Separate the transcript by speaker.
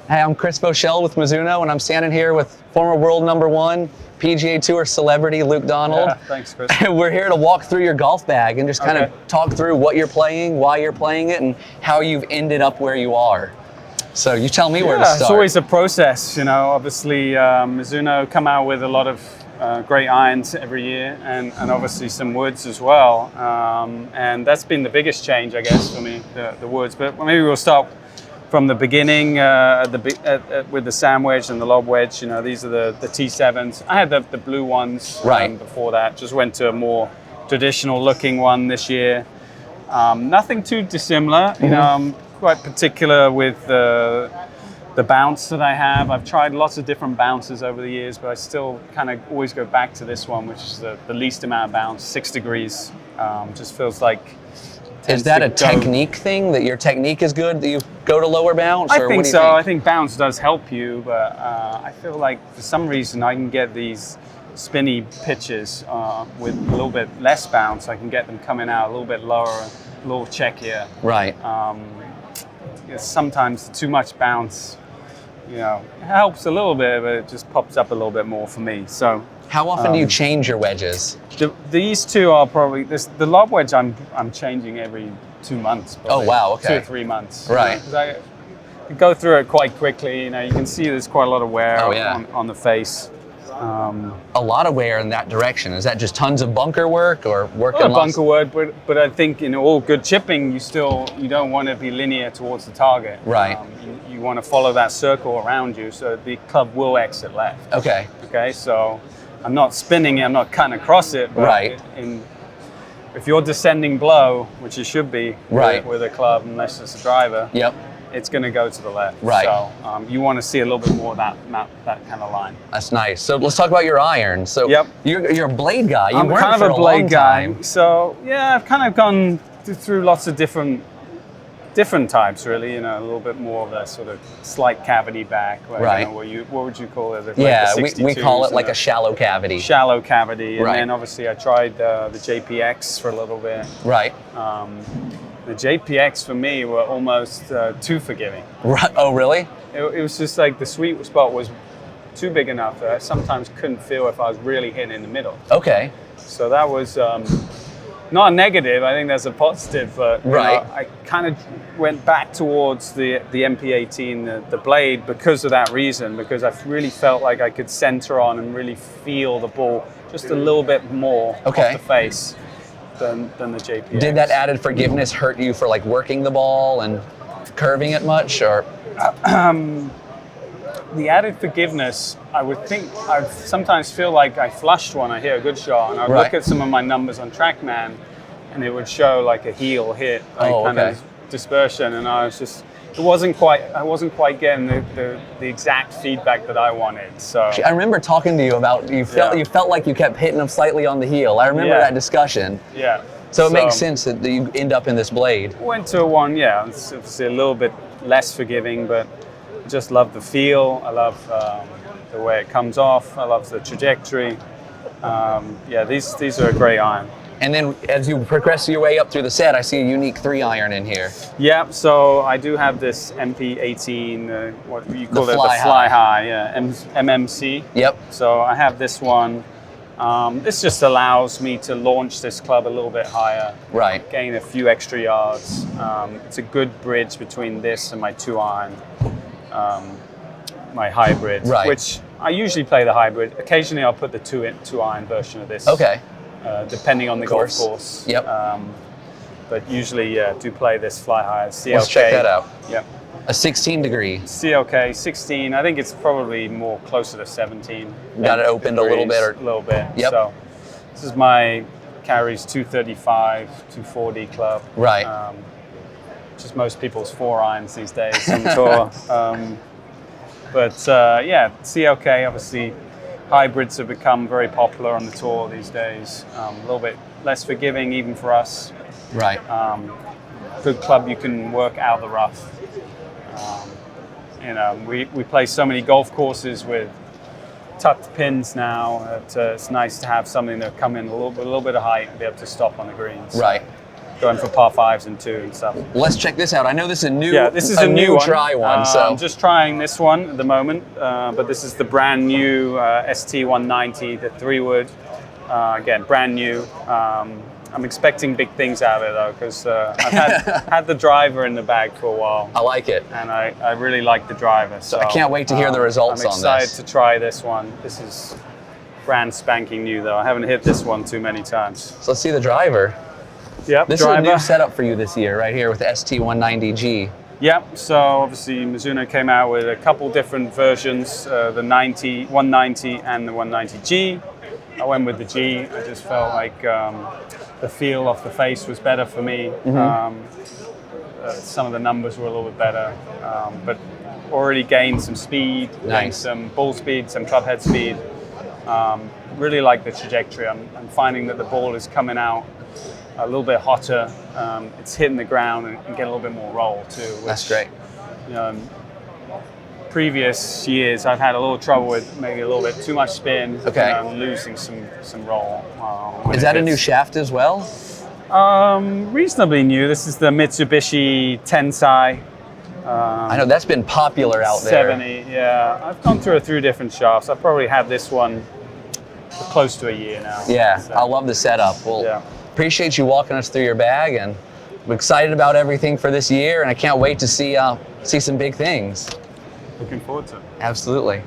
Speaker 1: Hey, I'm Chris Boschel with Mizuno, and I'm standing here with former world #1 PGA Tour celebrity Luke Donald.
Speaker 2: Yeah, thanks, Chris.
Speaker 1: We're here to walk through your golf bag and just kind of talk through what you're playing, why you're playing it, and how you've ended up where you are. So you tell me where to start.
Speaker 2: It's always a process, you know. Obviously, Mizuno come out with a lot of great irons every year, and obviously some woods as well. And that's been the biggest change, I guess, for me, the woods. But maybe we'll start from the beginning with the sand wedge and the lob wedge. You know, these are the T7s. I had the blue ones before that. Just went to a more traditional looking one this year. Nothing too dissimilar. You know, I'm quite particular with the bounce that I have. I've tried lots of different bounces over the years, but I still kind of always go back to this one, which is the least amount of bounce, 6 degrees. Just feels like.
Speaker 1: Is that a technique thing, that your technique is good, that you go to lower bounce?
Speaker 2: I think so. I think bounce does help you, but I feel like for some reason I can get these spinny pitches with a little bit less bounce. I can get them coming out a little bit lower, a little checkier.
Speaker 1: Right.
Speaker 2: Sometimes too much bounce, you know, helps a little bit, but it just pops up a little bit more for me. So.
Speaker 1: How often do you change your wedges?
Speaker 2: These two are probably the lob wedge. I'm changing every 2 months. Probably.
Speaker 1: Oh wow! Okay.
Speaker 2: 2 or 3 months.
Speaker 1: Right.
Speaker 2: Because I go through it quite quickly. You know, you can see there's quite a lot of wear on the face.
Speaker 1: A lot of wear in that direction. Is that just tons of bunker work or working?
Speaker 2: A bunker work, but I think in all good chipping, you don't want to be linear towards the target.
Speaker 1: Right.
Speaker 2: You want to follow that circle around you, so the club will exit left.
Speaker 1: Okay.
Speaker 2: Okay. So. I'm not spinning it, I'm not cutting across it, but if you're descending blow, which you should be with a club, unless it's a driver, it's going to go to the left.
Speaker 1: Right.
Speaker 2: So you want to see a little bit more of that kind of line.
Speaker 1: That's nice. So let's talk about your iron. So you're a blade guy.
Speaker 2: I'm kind of a blade guy. So yeah, I've kind of gone through lots of different types, really. You know, a little bit more of a sort of slight cavity back. Where, you know, what would you call it? Like
Speaker 1: we call it like a shallow cavity.
Speaker 2: Shallow cavity, and then obviously I tried the JPX for a little bit. Right. The JPX for me were almost too forgiving.
Speaker 1: Right. Oh, really?
Speaker 2: It was just like the sweet spot was too big enough that I sometimes couldn't feel if I was really hitting in the middle.
Speaker 1: Okay.
Speaker 2: So that was. Not a negative, I think that's a positive, but you know, I kind of went back towards the MP18, the blade, because of that reason, because I really felt like I could center on and really feel the ball just a little bit more off the face than the JPX.
Speaker 1: Did that added forgiveness hurt you for like working the ball and curving it much, or?
Speaker 2: The added forgiveness, I sometimes feel like I flushed one, I hit a good shot, and I look at some of my numbers on TrackMan, and it would show like a heel hit, like kind of dispersion, and I wasn't quite getting the exact feedback that I wanted. So
Speaker 1: I remember talking to you about you felt like you kept hitting them slightly on the heel. I remember that discussion.
Speaker 2: Yeah.
Speaker 1: So it makes sense that you end up in this blade.
Speaker 2: Went to one, it's obviously a little bit less forgiving, but. Just love the feel. I love the way it comes off. I love the trajectory. These are a great iron.
Speaker 1: And then as you progress your way up through the set, I see a unique 3-iron in here.
Speaker 2: Yeah, so I do have this MP18, what you call the fly high, MMC. Yep. So I have this one. This just allows me to launch this club a little bit higher. Right. Gain a few extra yards. It's a good bridge between this and my 2-iron. My hybrid, which I usually play the hybrid. Occasionally I'll put the 2-iron version of this. Okay. Depending on the golf course. Yep. But usually, do play this fly high. CLK.
Speaker 1: Let's check that out.
Speaker 2: Yep.
Speaker 1: A 16 degree.
Speaker 2: CLK, 16. I think it's probably more closer to 17.
Speaker 1: Got it opened a little bit.
Speaker 2: A little bit. Yep. So this is my carries 235, 240 club. Right. Just most people's 4-irons these days on tour. CLK, obviously, hybrids have become very popular on the tour these days. A little bit less forgiving even for us. Right. Good club you can work out of the rough. We play so many golf courses with tucked pins now. It's nice to have something that come in a little bit of height and be able to stop on the greens. Right. going for par 5s and 2 and stuff.
Speaker 1: Let's check this out. I know this is a new,
Speaker 2: Yeah, this is a new one.
Speaker 1: try one. So
Speaker 2: I'm just trying this one at the moment, but this is the brand new ST190, the 3-wood. Again, brand new. I'm expecting big things out of it though, because I've had the driver in the bag for a while.
Speaker 1: I like it.
Speaker 2: And I really like the driver. So
Speaker 1: I can't wait to hear the results on this.
Speaker 2: I'm excited to try this one. This is brand spanking new though. I haven't hit this one too many times.
Speaker 1: So let's see the driver.
Speaker 2: Yep,
Speaker 1: This
Speaker 2: driver.
Speaker 1: is a new setup for you this year, right here with the ST190G.
Speaker 2: Yep, so obviously Mizuno came out with a couple different versions, the 190 and the 190G. I went with the G. I just felt like the feel of the face was better for me. Some of the numbers were a little bit better, but already gained some speed, gained some ball speed, some club head speed. Really like the trajectory. I'm finding that the ball is coming out a little bit hotter. It's hitting the ground and get a little bit more roll too. Which,
Speaker 1: That's great.
Speaker 2: You know, previous years I've had a little trouble with maybe a little bit too much spin.
Speaker 1: Okay.
Speaker 2: And I'm losing some roll.
Speaker 1: Is that a new shaft as well?
Speaker 2: Reasonably new. This is the Mitsubishi Tensai.
Speaker 1: I know that's been popular out there.
Speaker 2: 70, yeah. I've gone through a few different shafts. I've probably had this one for close to a year now.
Speaker 1: Yeah,
Speaker 2: So,
Speaker 1: I love the setup. Well,
Speaker 2: yeah.
Speaker 1: appreciate you walking us through your bag, and I'm excited about everything for this year, and I can't wait to see some big things.
Speaker 2: Looking forward to it.
Speaker 1: Absolutely.